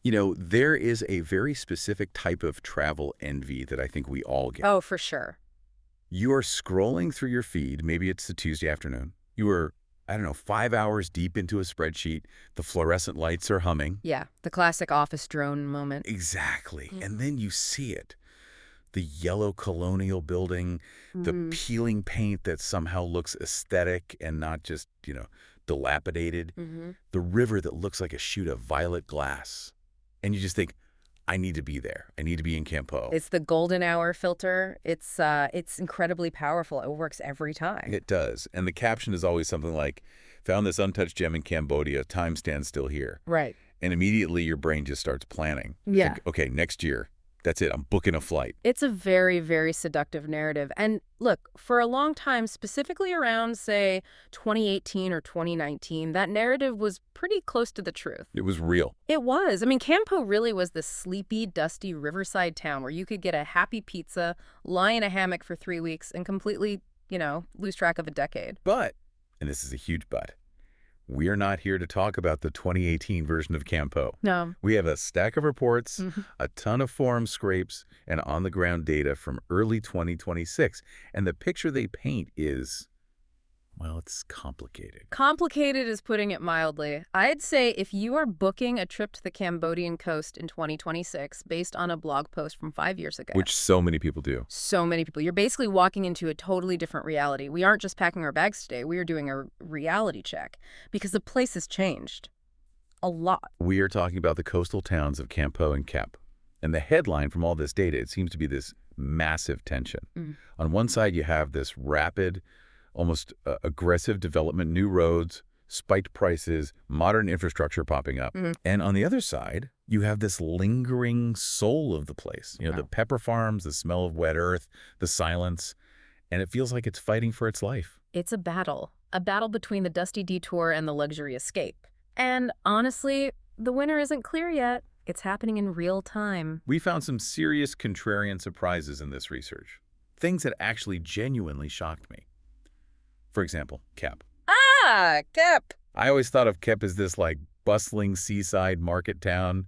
There is a very specific type of travel envy that I think we all get. Oh, for sure. You are scrolling through your feed, maybe it's a Tuesday afternoon. You are, I don't know, 5 hours deep into a spreadsheet. The fluorescent lights are humming. Yeah, the classic office drone moment. Exactly. Mm. And then you see it. The yellow colonial building, the Mm. peeling paint that somehow looks aesthetic and not just, dilapidated. Mm-hmm. The river that looks like a sheet of violet glass. And you just think, I need to be there. I need to be in Campo. It's the golden hour filter. It's incredibly powerful. It works every time. It does. And the caption is always something like, found this untouched gem in Cambodia, time stands still here. Right. And immediately your brain just starts planning. Yeah. Think, okay, next year, that's it. I'm booking a flight. It's a very, very seductive narrative. And look, for a long time, specifically around, say, 2018 or 2019, that narrative was pretty close to the truth. It was real. It was. I mean, Campo really was this sleepy, dusty riverside town where you could get a happy pizza, lie in a hammock for 3 weeks, and completely, lose track of a decade. But, and this is a huge but, we're not here to talk about the 2018 version of Campo. No. We have a stack of reports, Mm-hmm. a ton of forum scrapes, and on-the-ground data from early 2026. And the picture they paint is, well, it's complicated. Complicated is putting it mildly. I'd say if you are booking a trip to the Cambodian coast in 2026 based on a blog post from 5 years ago. Which so many people do. So many people. You're basically walking into a totally different reality. We aren't just packing our bags today. We are doing a reality check because the place has changed a lot. We are talking about the coastal towns of Kampot and Kep. And the headline from all this data, it seems to be this massive tension. Mm. On one side, you have this rapid, almost aggressive development, new roads, spiked prices, modern infrastructure popping up. Mm-hmm. And on the other side, you have this lingering soul of the place. The pepper farms, the smell of wet earth, the silence. And it feels like it's fighting for its life. It's a battle between the dusty detour and the luxury escape. And honestly, the winner isn't clear yet. It's happening in real time. We found some serious contrarian surprises in this research. Things that actually genuinely shocked me. For example, Kep. Ah, Kep! I always thought of Kep as this bustling seaside market town,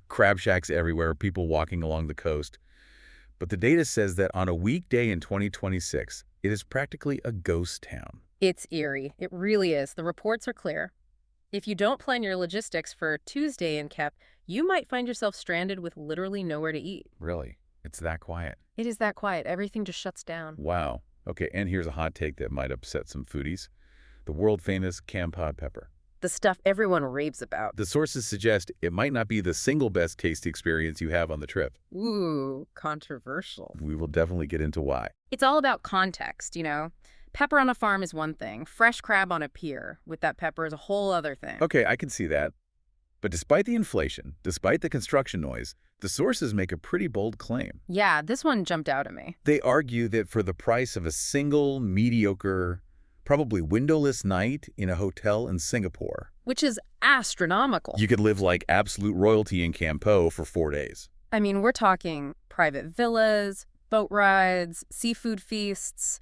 crab shacks everywhere, people walking along the coast. But the data says that on a weekday in 2026, it is practically a ghost town. It's eerie. It really is. The reports are clear. If you don't plan your logistics for Tuesday in Kep, you might find yourself stranded with literally nowhere to eat. Really? It's that quiet? It is that quiet. Everything just shuts down. Wow. Okay, and here's a hot take that might upset some foodies. The world-famous Kampot pepper. The stuff everyone raves about. The sources suggest it might not be the single best taste experience you have on the trip. Ooh, controversial. We will definitely get into why. It's all about context, Pepper on a farm is one thing. Fresh crab on a pier with that pepper is a whole other thing. Okay, I can see that. But despite the inflation, despite the construction noise, the sources make a pretty bold claim. Yeah, this one jumped out at me. They argue that for the price of a single, mediocre, probably windowless night in a hotel in Singapore, Which is astronomical. you could live like absolute royalty in Campo for 4 days. I mean, we're talking private villas, boat rides, seafood feasts,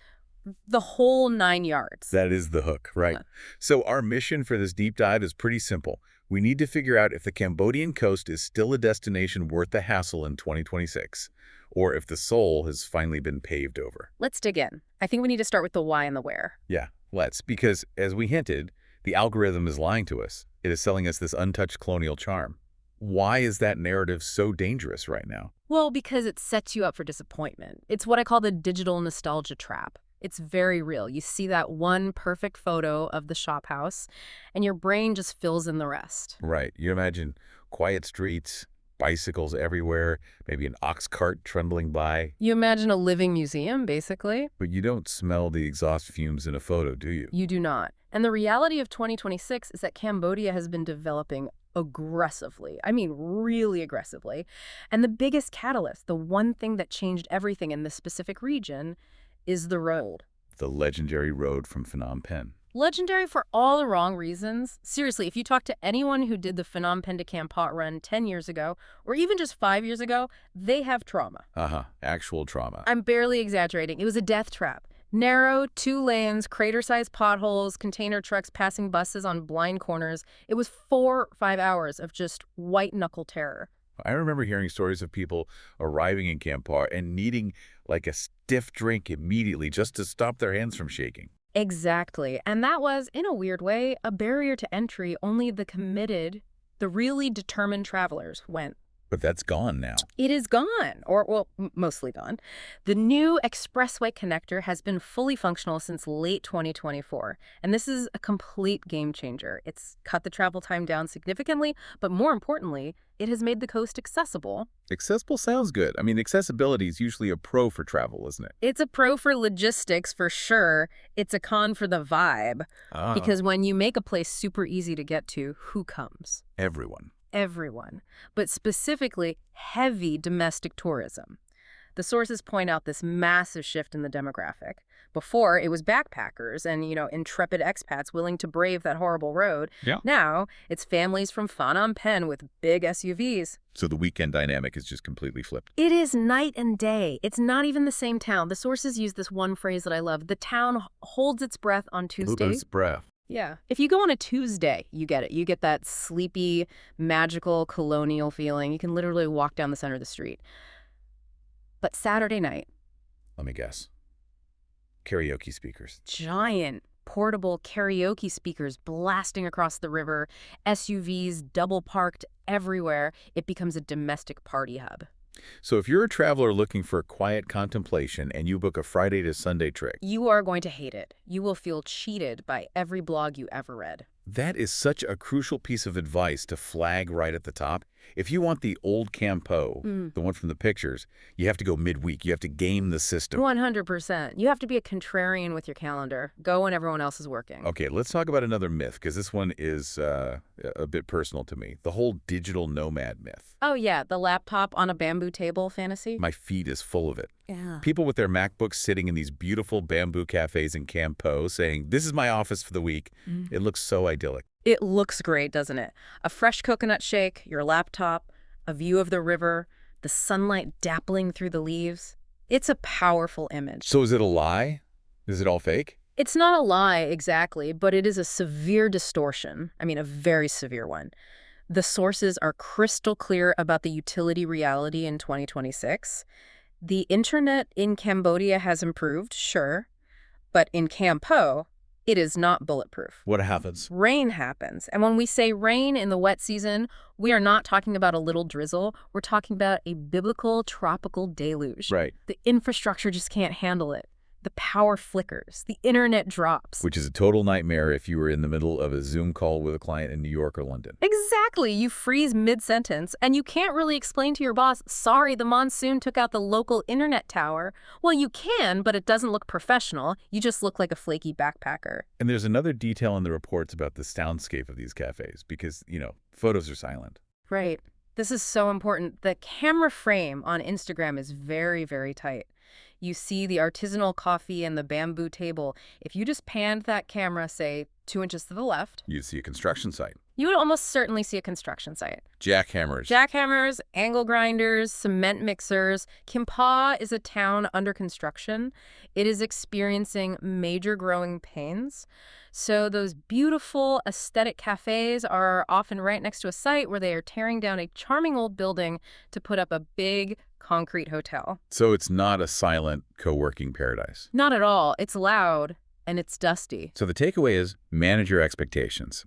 the whole 9 yards. That is the hook, right? So our mission for this deep dive is pretty simple. We need to figure out if the Cambodian coast is still a destination worth the hassle in 2026, or if the soul has finally been paved over. Let's dig in. I think we need to start with the why and the where. Yeah, let's. Because, as we hinted, the algorithm is lying to us. It is selling us this untouched colonial charm. Why is that narrative so dangerous right now? Well, because it sets you up for disappointment. It's what I call the digital nostalgia trap. It's very real. You see that one perfect photo of the shop house, and your brain just fills in the rest. Right. You imagine quiet streets, bicycles everywhere, maybe an ox cart trundling by. You imagine a living museum, basically. But you don't smell the exhaust fumes in a photo, do you? You do not. And the reality of 2026 is that Cambodia has been developing aggressively. I mean, really aggressively. And the biggest catalyst, the one thing that changed everything in this specific region, is the road. The legendary road from Phnom Penh. Legendary for all the wrong reasons. Seriously, if you talk to anyone who did the Phnom Penh to Kampot run 10 years ago, or even just 5 years ago, they have trauma. Actual trauma. I'm barely exaggerating. It was a death trap. Narrow, 2 lanes, crater-sized potholes, container trucks passing buses on blind corners. It was 4 or 5 hours of just white-knuckle terror. I remember hearing stories of people arriving in Kampot and needing like a stiff drink immediately just to stop their hands from shaking. Exactly. And that was, in a weird way, a barrier to entry only the committed, the really determined travelers went. But that's gone now. It is gone, or, well, mostly gone. The new expressway connector has been fully functional since late 2024, and this is a complete game changer. It's cut the travel time down significantly, but more importantly, it has made the coast accessible. Accessible sounds good. I mean, accessibility is usually a pro for travel, isn't it? It's a pro for logistics, for sure. It's a con for the vibe, because when you make a place super easy to get to, who comes? Everyone. Everyone, but specifically heavy domestic tourism. The sources point out this massive shift in the demographic. Before, it was backpackers and, intrepid expats willing to brave that horrible road. Yeah. Now, it's families from Phnom Penh with big SUVs. So the weekend dynamic is just completely flipped. It is night and day. It's not even the same town. The sources use this one phrase that I love. The town holds its breath on Tuesday. Its breath. Yeah. If you go on a Tuesday, you get it. You get that sleepy, magical, colonial feeling. You can literally walk down the center of the street. But Saturday night, Let me guess. Karaoke speakers. giant, portable karaoke speakers blasting across the river, SUVs double parked everywhere. It becomes a domestic party hub. So if you're a traveler looking for quiet contemplation and you book a Friday to Sunday trip, You are going to hate it. You will feel cheated by every blog you ever read. that is such a crucial piece of advice to flag right at the top. If you want the old Kampot, the one from the pictures, you have to go midweek. You have to game the system. 100%. You have to be a contrarian with your calendar. Go when everyone else is working. Okay, let's talk about another myth, because this one is a bit personal to me. The whole digital nomad myth. Oh, yeah, the laptop on a bamboo table fantasy? My feed is full of it. Yeah. People with their MacBooks sitting in these beautiful bamboo cafes in Kampot saying, this is my office for the week. It looks so idyllic. It looks great, doesn't it? A fresh coconut shake, your laptop, a view of the river, the sunlight dappling through the leaves. It's a powerful image. So is it a lie? Is it all fake? It's not a lie exactly, but it is a severe distortion. I mean, a very severe one. The sources are crystal clear about the utility reality in 2026. The internet in Cambodia has improved, sure, but in Kampot, it is not bulletproof. What happens? Rain happens. And when we say rain in the wet season, we are not talking about a little drizzle. We're talking about a biblical tropical deluge. Right. The infrastructure just can't handle it. The power flickers. The internet drops. Which is a total nightmare if you were in the middle of a Zoom call with a client in New York or London. Exactly. You freeze mid-sentence, and you can't really explain to your boss, sorry, the monsoon took out the local internet tower. Well, you can, but it doesn't look professional. You just look like a flaky backpacker. And there's another detail in the reports about the soundscape of these cafes because, photos are silent. Right. This is so important. The camera frame on Instagram is very, very tight. You see the artisanal coffee and the bamboo table. If you just panned that camera, say, 2 inches to the left, You'd see a construction site. you would almost certainly see a construction site. Jackhammers. Jackhammers, angle grinders, cement mixers. Kampot is a town under construction. It is experiencing major growing pains. So those beautiful aesthetic cafes are often right next to a site where they are tearing down a charming old building to put up a big concrete hotel. So it's not a silent co-working paradise. Not at all. It's loud and it's dusty. So the takeaway is manage your expectations.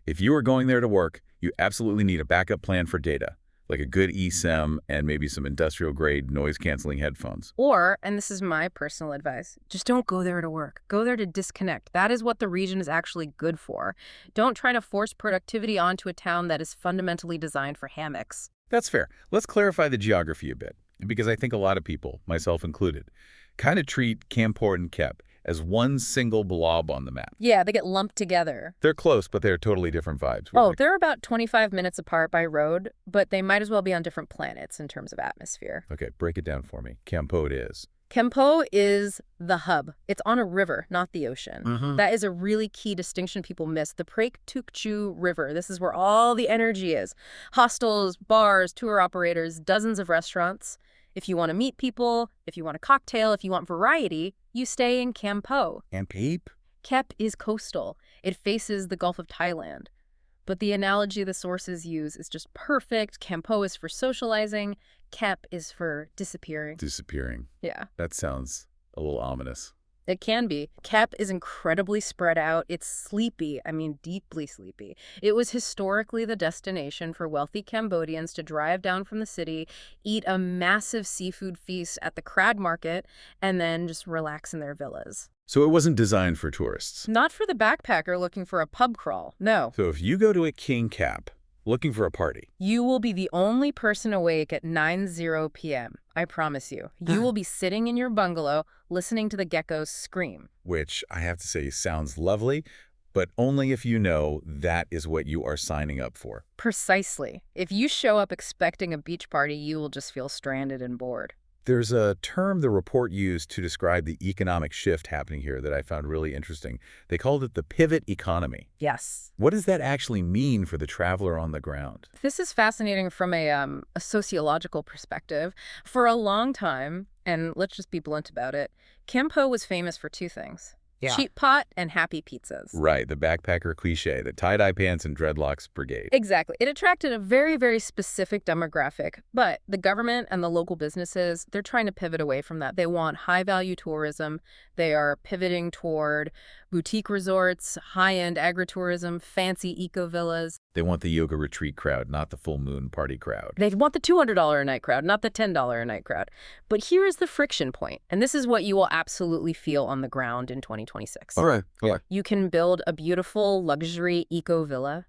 If you are going there to work, you absolutely need a backup plan for data, like a good eSIM and maybe some industrial-grade noise-canceling headphones. Or, and this is my personal advice, just don't go there to work. Go there to disconnect. That is what the region is actually good for. Don't try to force productivity onto a town that is fundamentally designed for hammocks. That's fair. Let's clarify the geography a bit, because I think a lot of people, myself included, kind of treat Kampot and Kep as one single blob on the map. Yeah, they get lumped together. They're close, but they're totally different vibes. Oh, they're about 25 minutes apart by road, but they might as well be on different planets in terms of atmosphere. Okay, break it down for me. Kampot is. Kampot is the hub. It's on a river, not the ocean. Mm-hmm. That is a really key distinction people miss. The Prek Tukchu River. This is where all the energy is. Hostels, bars, tour operators, dozens of restaurants. If you want to meet people, if you want a cocktail, if you want variety, you stay in Kampot. And Kep? Kep is coastal. It faces the Gulf of Thailand. But the analogy the sources use is just perfect. Kampot is for socializing. Kep is for disappearing. Disappearing. Yeah. That sounds a little ominous. It can be. Kep is incredibly spread out. It's sleepy. I mean, deeply sleepy. It was historically the destination for wealthy Cambodians to drive down from the city, eat a massive seafood feast at the crab market, and then just relax in their villas. So it wasn't designed for tourists. Not for the backpacker looking for a pub crawl, no. So if you go to a King Kep looking for a party, You will be the only person awake at 9:00 p.m. I promise you. You will be sitting in your bungalow listening to the geckos scream. which I have to say sounds lovely, but only if you know that is what you are signing up for. Precisely. If you show up expecting a beach party, you will just feel stranded and bored. There's a term the report used to describe the economic shift happening here that I found really interesting. They called it the pivot economy. Yes. What does that actually mean for the traveler on the ground? This is fascinating from a sociological perspective. For a long time, and let's just be blunt about it, Kampot was famous for two things. Yeah. Cheap pot and happy pizzas. Right, the backpacker cliche, the tie-dye pants and dreadlocks brigade. Exactly. It attracted a very, very specific demographic, but the government and the local businesses, they're trying to pivot away from that. They want high-value tourism. They are pivoting toward boutique resorts, high-end agritourism, fancy eco-villas. They want the yoga retreat crowd, not the full moon party crowd. They want the $200 a night crowd, not the $10 a night crowd. But here is the friction point, and this is what you will absolutely feel on the ground in 2026. All right. You can build a beautiful luxury eco-villa.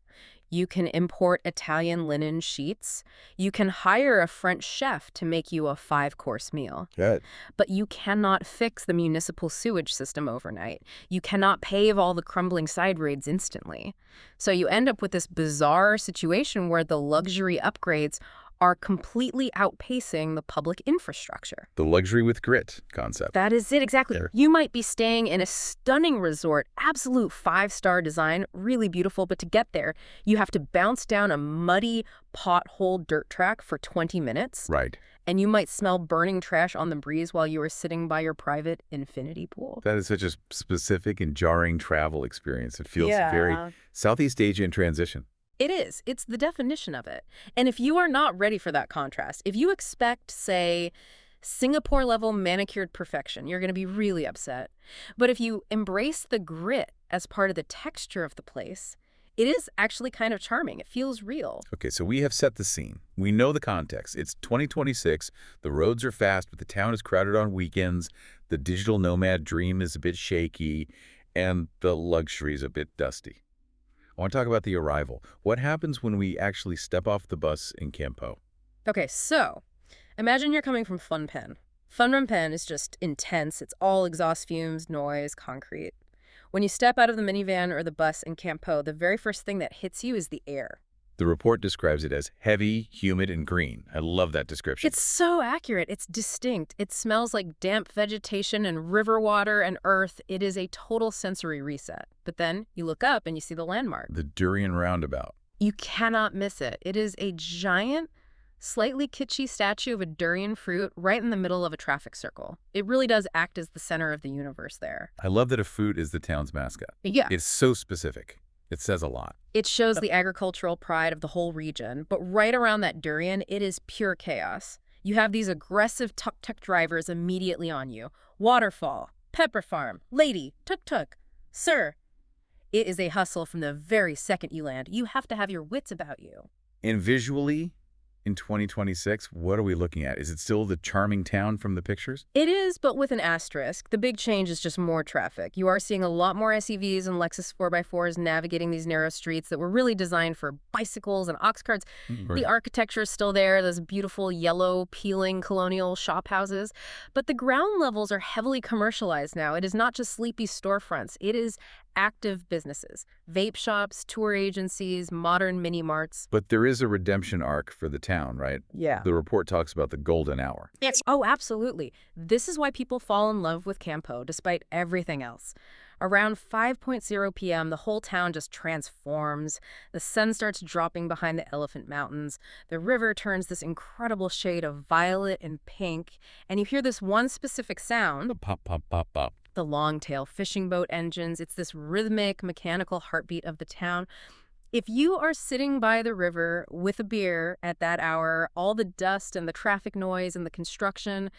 You can import Italian linen sheets. You can hire a French chef to make you a 5-course meal. Good. But you cannot fix the municipal sewage system overnight. You cannot pave all the crumbling side roads instantly. So you end up with this bizarre situation where the luxury upgrades are completely outpacing the public infrastructure. The luxury with grit concept. That is it, exactly. There. You might be staying in a stunning resort, absolute 5-star design, really beautiful, but to get there, you have to bounce down a muddy pothole dirt track for 20 minutes. Right. And you might smell burning trash on the breeze while you are sitting by your private infinity pool. That is such a specific and jarring travel experience. It feels very Southeast Asia in transition. It is. It's the definition of it. And if you are not ready for that contrast, if you expect, say, Singapore-level manicured perfection, you're going to be really upset. But if you embrace the grit as part of the texture of the place, it is actually kind of charming. It feels real. Okay, so we have set the scene. We know the context. It's 2026. The roads are fast, but the town is crowded on weekends. The digital nomad dream is a bit shaky, and the luxury is a bit dusty. I want to talk about the arrival. What happens when we actually step off the bus in Kampot? Okay, so imagine you're coming from Phnom Penh. Phnom Penh is just intense. It's all exhaust fumes, noise, concrete. When you step out of the minivan or the bus in Kampot, the very first thing that hits you is the air. The report describes it as heavy, humid, and green. I love that description. It's so accurate. It's distinct. It smells like damp vegetation and river water and earth. It is a total sensory reset. But then you look up and you see the landmark. The Durian Roundabout. You cannot miss it. It is a giant, slightly kitschy statue of a durian fruit right in the middle of a traffic circle. It really does act as the center of the universe there. I love that a fruit is the town's mascot. Yeah. It's so specific. It says a lot. It shows the agricultural pride of the whole region, but right around that durian, it is pure chaos. You have these aggressive tuk-tuk drivers immediately on you. Waterfall, pepper farm, lady, tuk-tuk, sir. It is a hustle from the very second you land. You have to have your wits about you. And visually, in 2026, what are we looking at? Is it still the charming town from the pictures? It is, but with an asterisk. The big change is just more traffic. You are seeing a lot more SUVs and Lexus 4x4s navigating these narrow streets that were really designed for bicycles and ox carts. Right. The architecture is still there, those beautiful yellow peeling colonial shop houses. But the ground levels are heavily commercialized now. It is not just sleepy storefronts. It is active businesses, vape shops, tour agencies, modern mini-marts. But there is a redemption arc for the town, right? Yeah. The report talks about the golden hour. Oh, absolutely. This is why people fall in love with Kampot, despite everything else. Around 5:00 p.m., the whole town just transforms. The sun starts dropping behind the Elephant Mountains. The river turns this incredible shade of violet and pink, and you hear this one specific sound, The pop, pop, pop, pop. the long-tail fishing boat engines. It's this rhythmic, mechanical heartbeat of the town. If you are sitting by the river with a beer at that hour, all the dust and the traffic noise and the construction,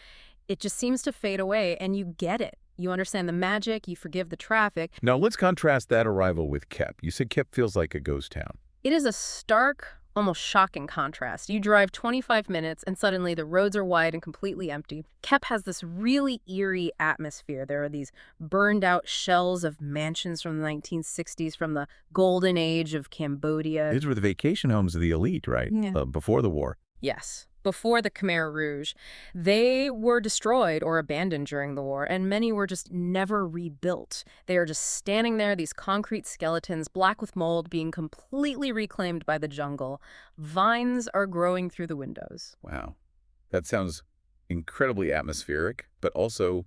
it just seems to fade away, and you get it. You understand the magic, you forgive the traffic. Now let's contrast that arrival with Kep. You said Kep feels like a ghost town. It is a stark, almost shocking contrast. You drive 25 minutes and suddenly the roads are wide and completely empty. Kep has this really eerie atmosphere. There are these burned out shells of mansions from the 1960s, from the golden age of Cambodia. These were the vacation homes of the elite, right? Yeah. Before the war. Yes. Before the Khmer Rouge, they were destroyed or abandoned during the war, and many were just never rebuilt. They are just standing there, these concrete skeletons, black with mold, being completely reclaimed by the jungle. Vines are growing through the windows. Wow. That sounds incredibly atmospheric, but also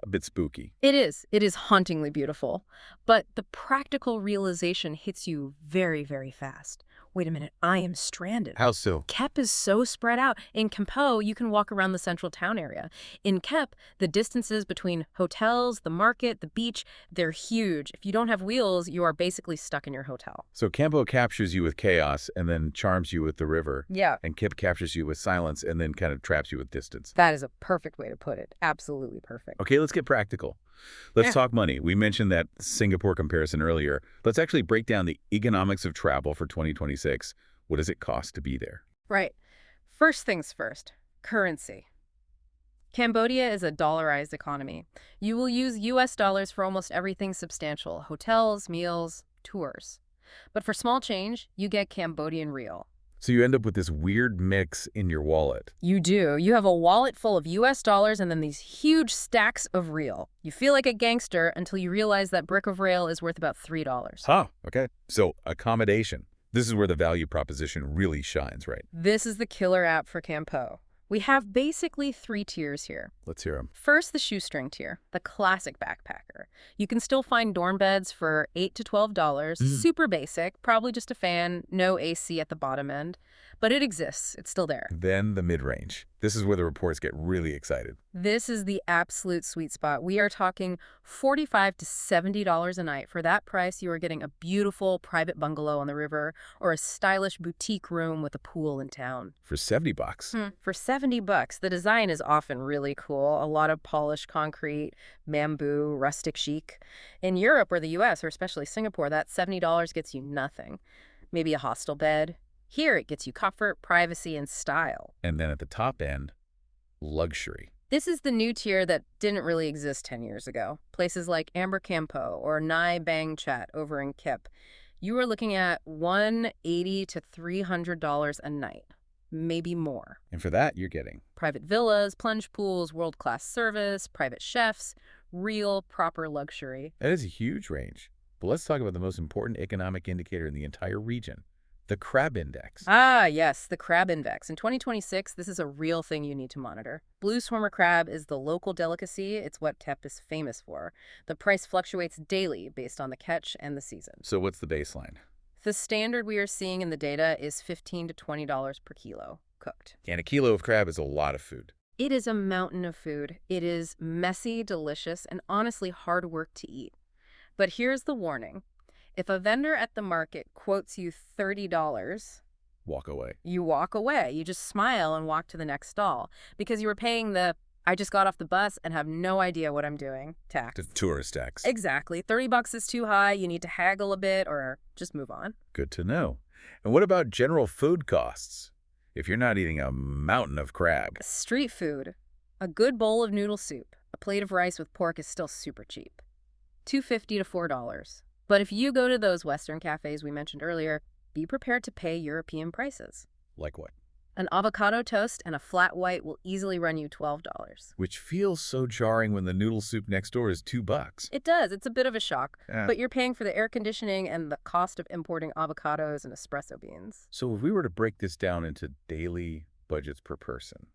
a bit spooky. It is. It is hauntingly beautiful. But the practical realization hits you very, very fast. Wait a minute, I am stranded. How so? Kep is so spread out. In Kampot, you can walk around the central town area. In Kep, the distances between hotels, the market, the beach, they're huge. If you don't have wheels, you are basically stuck in your hotel. So Campo captures you with chaos and then charms you with the river. Yeah. And Kep captures you with silence and then kind of traps you with distance. That is a perfect way to put it. Absolutely perfect. Okay, let's get practical. Let's talk money. We mentioned that Singapore comparison earlier. Let's actually break down the economics of travel for 2026. What does it cost to be there? Right. First things first, currency. Cambodia is a dollarized economy. You will use US dollars for almost everything substantial: hotels, meals, tours. But for small change, you get Cambodian rial. So you end up with this weird mix in your wallet. You do. You have a wallet full of US dollars and then these huge stacks of rial. You feel like a gangster until you realize that brick of rial is worth about $3. Huh, okay. So accommodation. This is where the value proposition really shines, right? This is the killer app for Campo. We have basically 3 tiers here. Let's hear them. First, the shoestring tier, the classic backpacker. You can still find dorm beds for $8 to $12, super basic, probably just a fan, no AC at the bottom end. But it exists. It's still there. Then the mid-range. This is where the reports get really excited. This is the absolute sweet spot. We are talking $45 to $70 a night. For that price, you are getting a beautiful private bungalow on the river or a stylish boutique room with a pool in town. For $70. For $70, the design is often really cool. A lot of polished concrete, bamboo, rustic chic. In Europe or the US, or especially Singapore, that $70 gets you nothing. Maybe a hostel bed. Here, it gets you comfort, privacy, and style. And then at the top end, luxury. This is the new tier that didn't really exist 10 years ago. Places like Amber Campo or Nai Bang Chat over in Kep. You are looking at $180 to $300 a night, maybe more. And for that, you're getting Private villas, plunge pools, world-class service, private chefs, real, proper luxury. That is a huge range. But let's talk about the most important economic indicator in the entire region, the crab index. Ah, yes, the crab index. In 2026, this is a real thing you need to monitor. Blue swimmer crab is the local delicacy. It's what Kep is famous for. The price fluctuates daily based on the catch and the season. So what's the baseline? The standard we are seeing in the data is $15 to $20 per kilo, cooked. And a kilo of crab is a lot of food. It is a mountain of food. It is messy, delicious, and honestly hard work to eat. But here's the warning. If a vendor at the market quotes you $30, Walk away. you walk away. You just smile and walk to the next stall because you were paying the "I just got off the bus and have no idea what I'm doing" tax. To tourist tax. Exactly. $30 is too high. You need to haggle a bit or just move on. Good to know. And what about general food costs? If you're not eating a mountain of crab. Street food. A good bowl of noodle soup, a plate of rice with pork is still super cheap. $2.50 to $4. But if you go to those Western cafes we mentioned earlier, be prepared to pay European prices. Like what? An avocado toast and a flat white will easily run you $12. Which feels so jarring when the noodle soup next door is $2. It does. It's a bit of a shock. Yeah. But you're paying for the air conditioning and the cost of importing avocados and espresso beans. So if we were to break this down into daily budgets per person,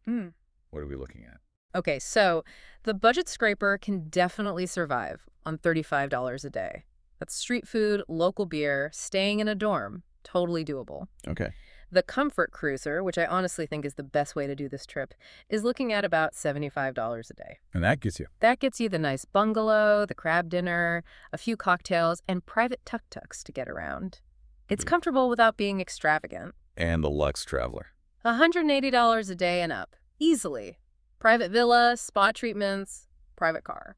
what are we looking at? Okay, so the budget scraper can definitely survive on $35 a day. That's street food, local beer, staying in a dorm. Totally doable. Okay. The comfort cruiser, which I honestly think is the best way to do this trip, is looking at about $75 a day. And that gets you. That gets you the nice bungalow, the crab dinner, a few cocktails, and private tuk-tuks to get around. It's comfortable without being extravagant. And the Lux Traveler. $180 a day and up. Easily. Private villa, spa treatments, private car.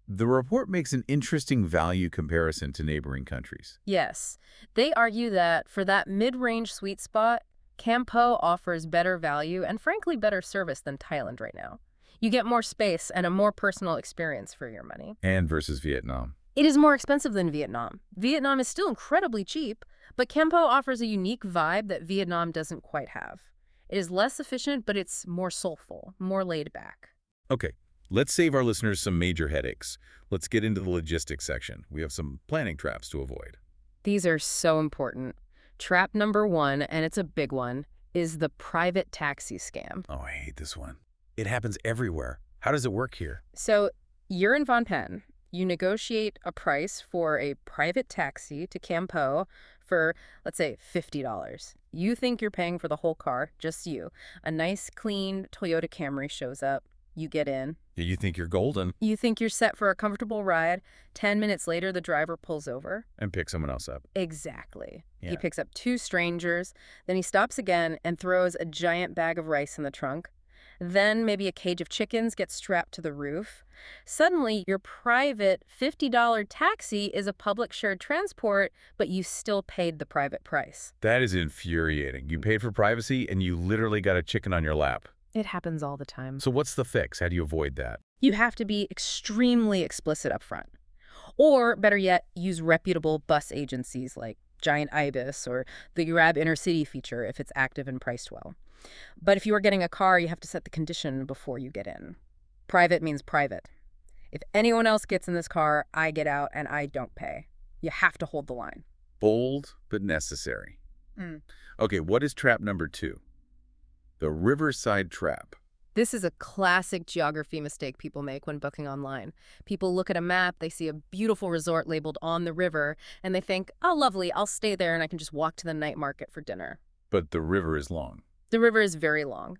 The report makes an interesting value comparison to neighboring countries. Yes. They argue that for that mid-range sweet spot, Campo offers better value and frankly better service than Thailand right now. You get more space and a more personal experience for your money. And versus Vietnam. It is more expensive than Vietnam. Vietnam is still incredibly cheap, but Campo offers a unique vibe that Vietnam doesn't quite have. It is less efficient, but it's more soulful, more laid back. Okay, let's save our listeners some major headaches. Let's get into the logistics section. We have some planning traps to avoid. These are so important. Trap number one, and it's a big one, is the private taxi scam. Oh, I hate this one. It happens everywhere. How does it work here? So you're in Phnom Penh. You negotiate a price for a private taxi to Campo for, let's say, $50. You think you're paying for the whole car, just you. A nice, clean Toyota Camry shows up. You get in. Yeah, you think you're golden. You think you're set for a comfortable ride. 10 minutes later, the driver pulls over. And pick someone else up. Exactly. Yeah. He picks up two strangers. Then he stops again and throws a giant bag of rice in the trunk. Then maybe a cage of chickens gets strapped to the roof. Suddenly, your private $50 taxi is a public shared transport, but you still paid the private price. That is infuriating. You paid for privacy and you literally got a chicken on your lap. It happens all the time. So what's the fix? How do you avoid that? You have to be extremely explicit up front. Or, better yet, use reputable bus agencies like Giant Ibis or the Grab Intercity feature if it's active and priced well. But if you are getting a car, you have to set the condition before you get in. Private means private. If anyone else gets in this car, I get out and I don't pay. You have to hold the line. Bold, but necessary. Okay, what is trap number 2? The Riverside Trap. This is a classic geography mistake people make when booking online. People look at a map, they see a beautiful resort labeled on the river, and they think, oh, lovely, I'll stay there and I can just walk to the night market for dinner. But the river is long. The river is very long.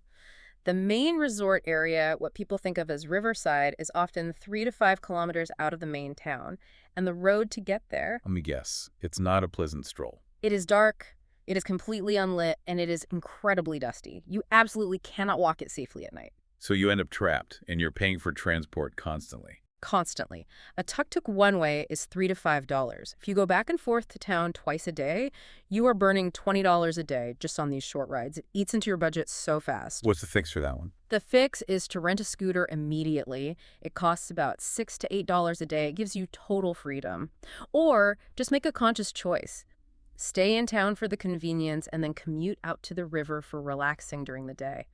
The main resort area, what people think of as Riverside, is often 3 to 5 kilometers out of the main town, and the road to get there... Let me guess. It's not a pleasant stroll. It is dark, it is completely unlit, and it is incredibly dusty. You absolutely cannot walk it safely at night. So you end up trapped, and you're paying for transport constantly. Constantly. A tuk-tuk one way is $3 to $5. If you go back and forth to town twice a day, you are burning $20 a day just on these short rides. It eats into your budget so fast. What's the fix for that one? The fix is to rent a scooter immediately. It costs about $6 to $8 a day. It gives you total freedom. Or just make a conscious choice. Stay in town for the convenience and then commute out to the river for relaxing during the day.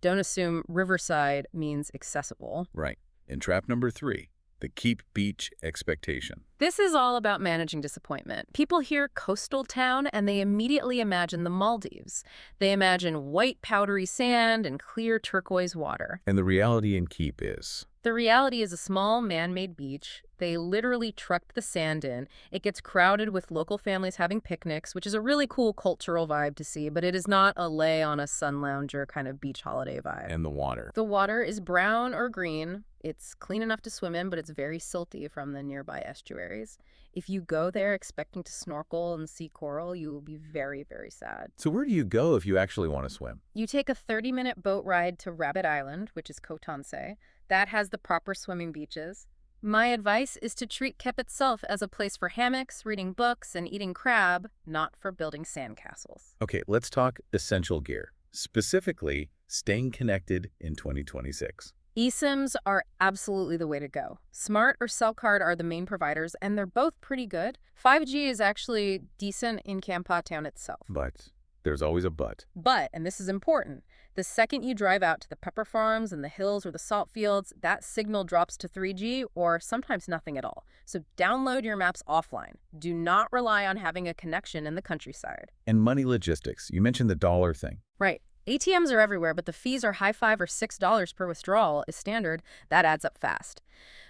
Don't assume Riverside means accessible. Right. And trap number 3, the keep beach expectation. This is all about managing disappointment. People hear coastal town and they immediately imagine the Maldives. They imagine white powdery sand and clear turquoise water. And the reality in Keep is? The reality is a small man-made beach. They literally trucked the sand in. It gets crowded with local families having picnics, which is a really cool cultural vibe to see, but it is not a lay on a sun lounger kind of beach holiday vibe. And the water. The water is brown or green. It's clean enough to swim in, but it's very silty from the nearby estuaries. If you go there expecting to snorkel and see coral, you will be very, very sad. So where do you go if you actually want to swim? You take a 30-minute boat ride to Rabbit Island, which is Koh Tonsei. That has the proper swimming beaches. My advice is to treat Kep itself as a place for hammocks, reading books, and eating crab, not for building sandcastles. Okay, let's talk essential gear. Specifically, staying connected in 2026. eSIMs are absolutely the way to go. Smart or Cell Card are the main providers, and they're both pretty good. 5G is actually decent in Kampot town itself. But there's always a but. But, and this is important, the second you drive out to the pepper farms and the hills or the salt fields, that signal drops to 3G or sometimes nothing at all. So download your maps offline. Do not rely on having a connection in the countryside. And money logistics. You mentioned the dollar thing. Right. ATMs are everywhere, but the fees are high $5 or $6 per withdrawal is standard. That adds up fast.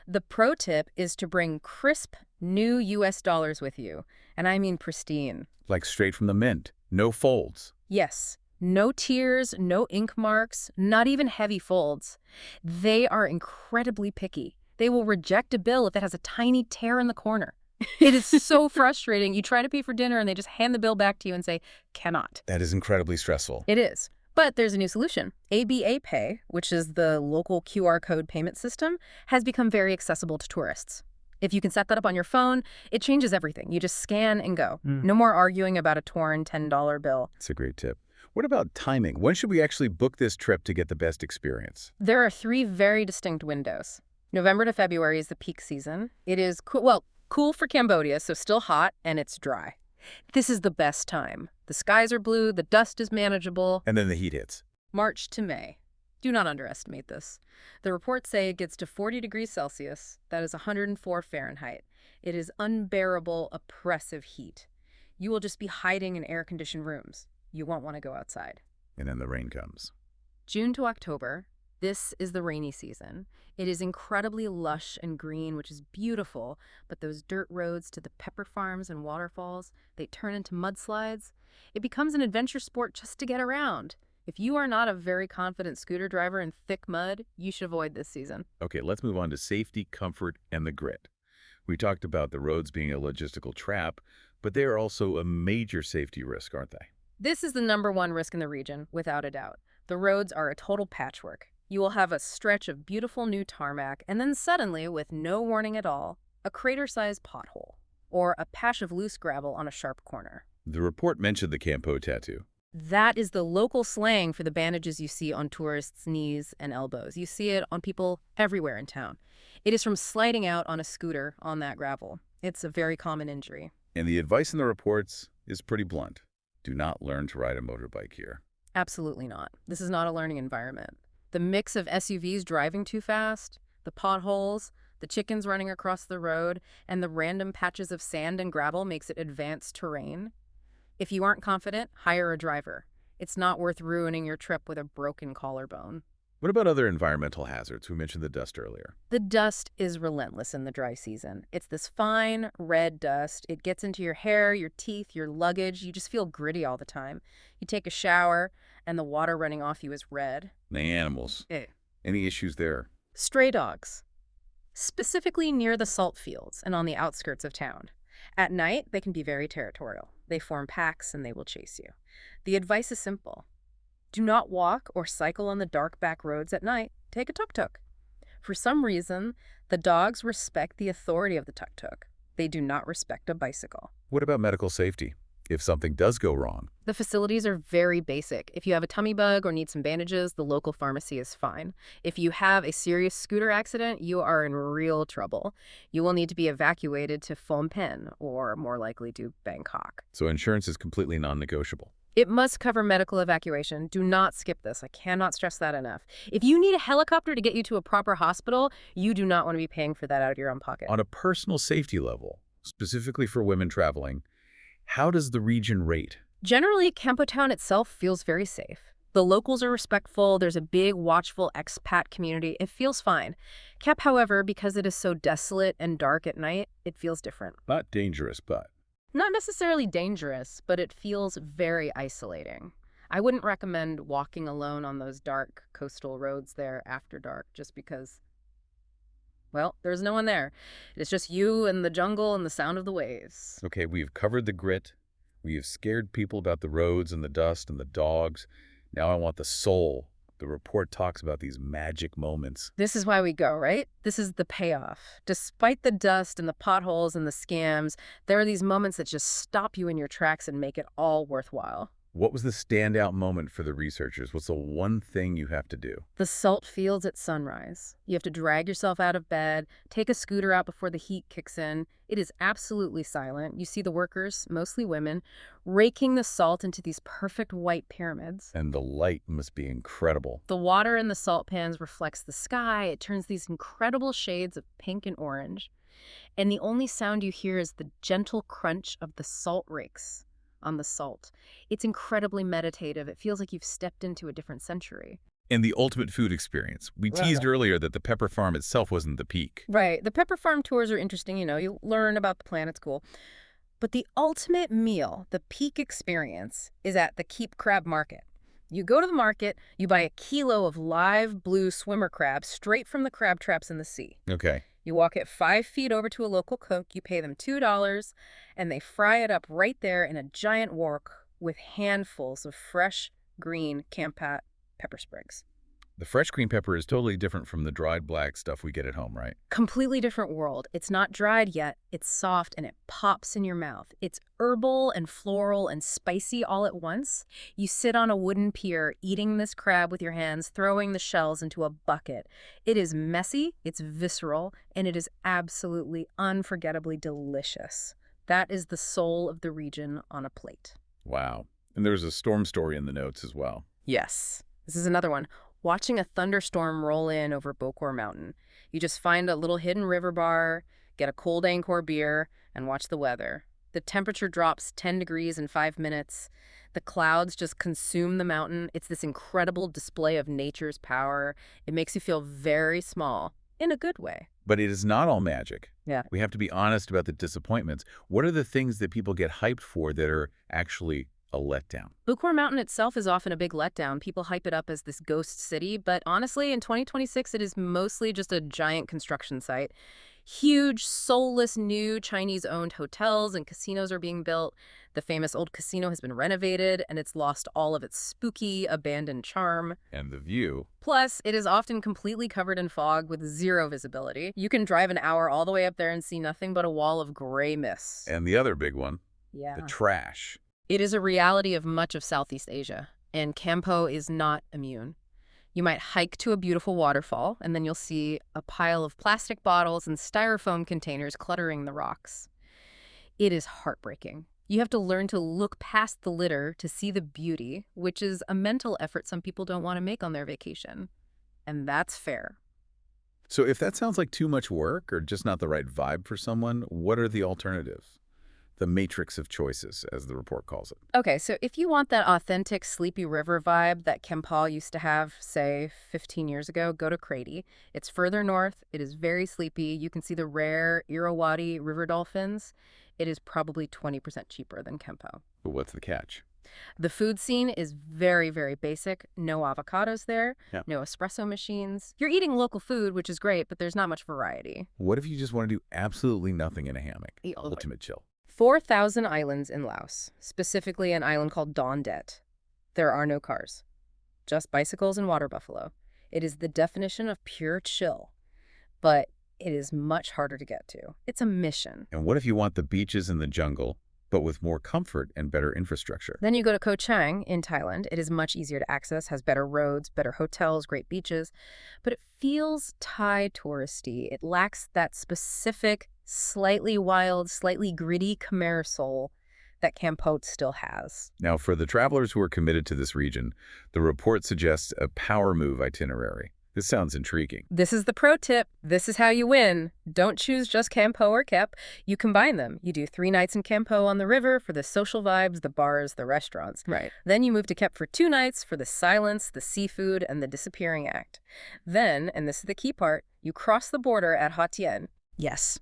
The pro tip is to bring crisp, new US dollars with you. And I mean pristine. Like straight from the mint. No folds. Yes. No tears, no ink marks, not even heavy folds. They are incredibly picky. They will reject a bill if it has a tiny tear in the corner. It is so frustrating. You try to pay for dinner and they just hand the bill back to you and say, cannot. That is incredibly stressful. It is. But there's a new solution. ABA Pay, which is the local QR code payment system, has become very accessible to tourists. If you can set that up on your phone, it changes everything. You just scan and go. No more arguing about a torn $10 bill. It's a great tip. What about timing? When should we actually book this trip to get the best experience? There are 3 very distinct windows. November to February is the peak season. It is, cool for Cambodia, so still hot, and it's dry. This is the best time. The skies are blue, the dust is manageable. And then the heat hits. March to May. Do not underestimate this. The reports say it gets to 40 degrees Celsius. That is 104 Fahrenheit. It is unbearable, oppressive heat. You will just be hiding in air-conditioned rooms. You won't want to go outside. And then the rain comes. June to October, this is the rainy season. It is incredibly lush and green, which is beautiful, but those dirt roads to the pepper farms and waterfalls, they turn into mudslides. It becomes an adventure sport just to get around. If you are not a very confident scooter driver in thick mud, you should avoid this season. Okay, let's move on to safety, comfort, and the grit. We talked about the roads being a logistical trap, but they are also a major safety risk, aren't they? This is the #1 risk in the region, without a doubt. The roads are a total patchwork. You will have a stretch of beautiful new tarmac, and then suddenly, with no warning at all, a crater-sized pothole, or a patch of loose gravel on a sharp corner. The report mentioned the Kampot tattoo. That is the local slang for the bandages you see on tourists' knees and elbows. You see it on people everywhere in town. It is from sliding out on a scooter on that gravel. It's a very common injury. And the advice in the reports is pretty blunt. Do not learn to ride a motorbike here. Absolutely not. This is not a learning environment. The mix of SUVs driving too fast, the potholes, the chickens running across the road, and the random patches of sand and gravel makes it advanced terrain. If you aren't confident, hire a driver. It's not worth ruining your trip with a broken collarbone. What about other environmental hazards? We mentioned the dust earlier. The dust is relentless in the dry season. It's this fine, red dust. It gets into your hair, your teeth, your luggage. You just feel gritty all the time. You take a shower, and the water running off you is red. The animals. Any issues there? Stray dogs, specifically near the salt fields and on the outskirts of town. At night, they can be very territorial. They form packs, and they will chase you. The advice is simple. Do not walk or cycle on the dark back roads at night. Take a tuk-tuk. For some reason, the dogs respect the authority of the tuk-tuk. They do not respect a bicycle. What about medical safety? If something does go wrong? The facilities are very basic. If you have a tummy bug or need some bandages, the local pharmacy is fine. If you have a serious scooter accident, you are in real trouble. You will need to be evacuated to Phnom Penh, or more likely to Bangkok. So insurance is completely non-negotiable. It must cover medical evacuation. Do not skip this. I cannot stress that enough. If you need a helicopter to get you to a proper hospital, you do not want to be paying for that out of your own pocket. On a personal safety level, specifically for women traveling, how does the region rate? Generally, Kampot Town itself feels very safe. The locals are respectful. There's a big, watchful expat community. It feels fine. Kep, however, because it is so desolate and dark at night, it feels different. Not dangerous, but... Not necessarily dangerous, but it feels very isolating. I wouldn't recommend walking alone on those dark coastal roads there after dark just because, well, there's no one there. It's just you and the jungle and the sound of the waves. Okay, we've covered the grit. We've scared people about the roads and the dust and the dogs. Now I want the soul. The report talks about these magic moments. This is why we go, right? This is the payoff. Despite the dust and the potholes and the scams, there are these moments that just stop you in your tracks and make it all worthwhile. What was the standout moment for the researchers? What's the one thing you have to do? The salt fields at sunrise. You have to drag yourself out of bed, take a scooter out before the heat kicks in. It is absolutely silent. You see the workers, mostly women, raking the salt into these perfect white pyramids. And the light must be incredible. The water in the salt pans reflects the sky. It turns these incredible shades of pink and orange. And the only sound you hear is the gentle crunch of the salt rakes on the salt. It's incredibly meditative. It feels like you've stepped into a different century. And the ultimate food experience. We teased earlier that the pepper farm itself wasn't the peak. Right. The pepper farm tours are interesting. You learn about the plant. It's cool. But the ultimate meal, the peak experience, is at the Kep crab market. You go to the market, you buy a kilo of live blue swimmer crabs straight from the crab traps in the sea. Okay. You walk it 5 feet over to a local cook, you pay them $2, and they fry it up right there in a giant wok with handfuls of fresh, green Kampot pepper sprigs. The fresh green pepper is totally different from the dried black stuff we get at home, right? Completely different world. It's not dried yet. It's soft and it pops in your mouth. It's herbal and floral and spicy all at once. You sit on a wooden pier eating this crab with your hands, throwing the shells into a bucket. It is messy, it's visceral, and it is absolutely unforgettably delicious. That is the soul of the region on a plate. Wow. And there's a storm story in the notes as well. Yes. This is another one. Watching a thunderstorm roll in over Bokor Mountain. You just find a little hidden river bar, get a cold Angkor beer, and watch the weather. The temperature drops 10 degrees in 5 minutes. The clouds just consume the mountain. It's this incredible display of nature's power. It makes you feel very small, in a good way. But it is not all magic. Yeah. We have to be honest about the disappointments. What are the things that people get hyped for that are actually a letdown? Bokor Mountain itself is often a big letdown. People hype it up as this ghost city, but honestly, in 2026, it is mostly just a giant construction site. Huge, soulless, new Chinese-owned hotels and casinos are being built. The famous old casino has been renovated, and it's lost all of its spooky, abandoned charm. And the view. Plus, it is often completely covered in fog with zero visibility. You can drive an hour all the way up there and see nothing but a wall of gray mist. And the other big one, Yeah. the trash. It is a reality of much of Southeast Asia, and Kampot is not immune. You might hike to a beautiful waterfall, and then you'll see a pile of plastic bottles and styrofoam containers cluttering the rocks. It is heartbreaking. You have to learn to look past the litter to see the beauty, which is a mental effort some people don't want to make on their vacation. And that's fair. So if that sounds like too much work or just not the right vibe for someone, what are the alternatives? The matrix of choices, as the report calls it. Okay, so if you want that authentic Sleepy River vibe that Kampot used to have, say, 15 years ago, go to Craty. It's further north. It is very sleepy. You can see the rare Irrawaddy river dolphins. It is probably 20% cheaper than Kampot. But what's the catch? The food scene is very, very basic. No avocados there, Yeah. no espresso machines. You're eating local food, which is great, but there's not much variety. What if you just want to do absolutely nothing in a hammock? The Ultimate chill. 4,000 islands in Laos, specifically an island called Don Det. There are no cars, just bicycles and water buffalo. It is the definition of pure chill, but it is much harder to get to. It's a mission. And what if you want the beaches and the jungle, but with more comfort and better infrastructure? Then you go to Koh Chang in Thailand. It is much easier to access, has better roads, better hotels, great beaches, but it feels Thai touristy. It lacks that specific, slightly wild, slightly gritty Khmer soul that Kampot still has. Now, for the travelers who are committed to this region, the report suggests a power move itinerary. This sounds intriguing. This is the pro tip. This is how you win. Don't choose just Kampot or Kep. You combine them. You do 3 nights in Kampot on the river for the social vibes, the bars, the restaurants. Right. Then You move to Kep for 2 nights for the silence, the seafood, and the disappearing act. Then, and this is the key part, you cross the border at Ha Tien. Yes.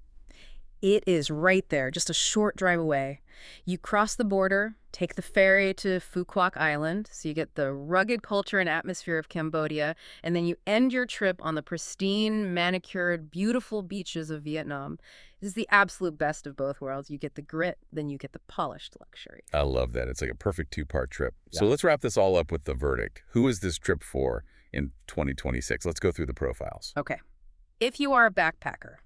It is right there, just a short drive away. You cross the border, take the ferry to Phu Quoc Island, so you get the rugged culture and atmosphere of Cambodia, and then you end your trip on the pristine, manicured, beautiful beaches of Vietnam. This is the absolute best of both worlds. You get the grit, then you get the polished luxury. I love that. It's like a perfect 2-part trip. Yeah. So let's wrap this all up with the verdict. Who is this trip for in 2026? Let's go through the profiles. Okay. If you are a backpacker,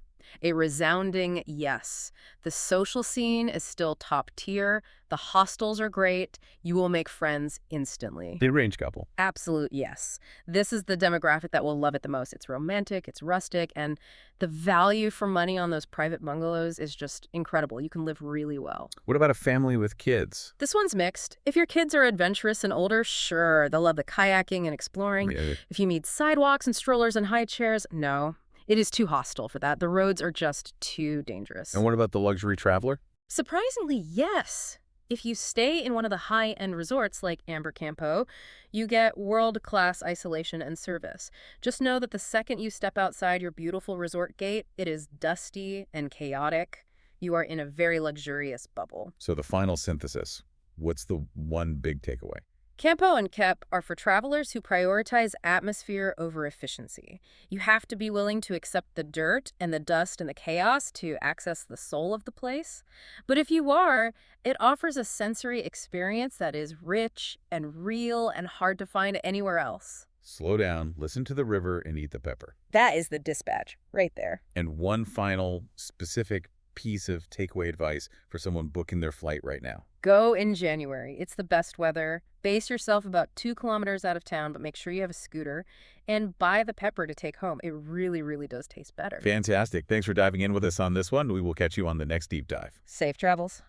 a resounding yes. The social scene is still top tier. The hostels are great. You will make friends instantly. The arranged couple. Absolute yes. This is the demographic that will love it the most. It's romantic, it's rustic, and the value for money on those private bungalows is just incredible. You can live really well. What about a family with kids? This one's mixed. If your kids are adventurous and older, sure, they'll love the kayaking and exploring. Yeah. If you need sidewalks and strollers and high chairs, no. It is too hostile for that. The roads are just too dangerous. And what about the luxury traveler? Surprisingly, yes. If you stay in one of the high-end resorts like Amber Campo, you get world-class isolation and service. Just know that the second you step outside your beautiful resort gate, it is dusty and chaotic. You are in a very luxurious bubble. So the final synthesis, what's the one big takeaway? Campo and Kep are for travelers who prioritize atmosphere over efficiency. You have to be willing to accept the dirt and the dust and the chaos to access the soul of the place. But if you are, it offers a sensory experience that is rich and real and hard to find anywhere else. Slow down, listen to the river, and eat the pepper. That is the dispatch right there. And one final specific piece of takeaway advice for someone booking their flight right now. Go in January. It's the best weather. Base yourself about 2 kilometers out of town, but make sure you have a scooter. And buy the pepper to take home. It really, really does taste better. Fantastic. Thanks for diving in with us on this one. We will catch you on the next deep dive. Safe travels.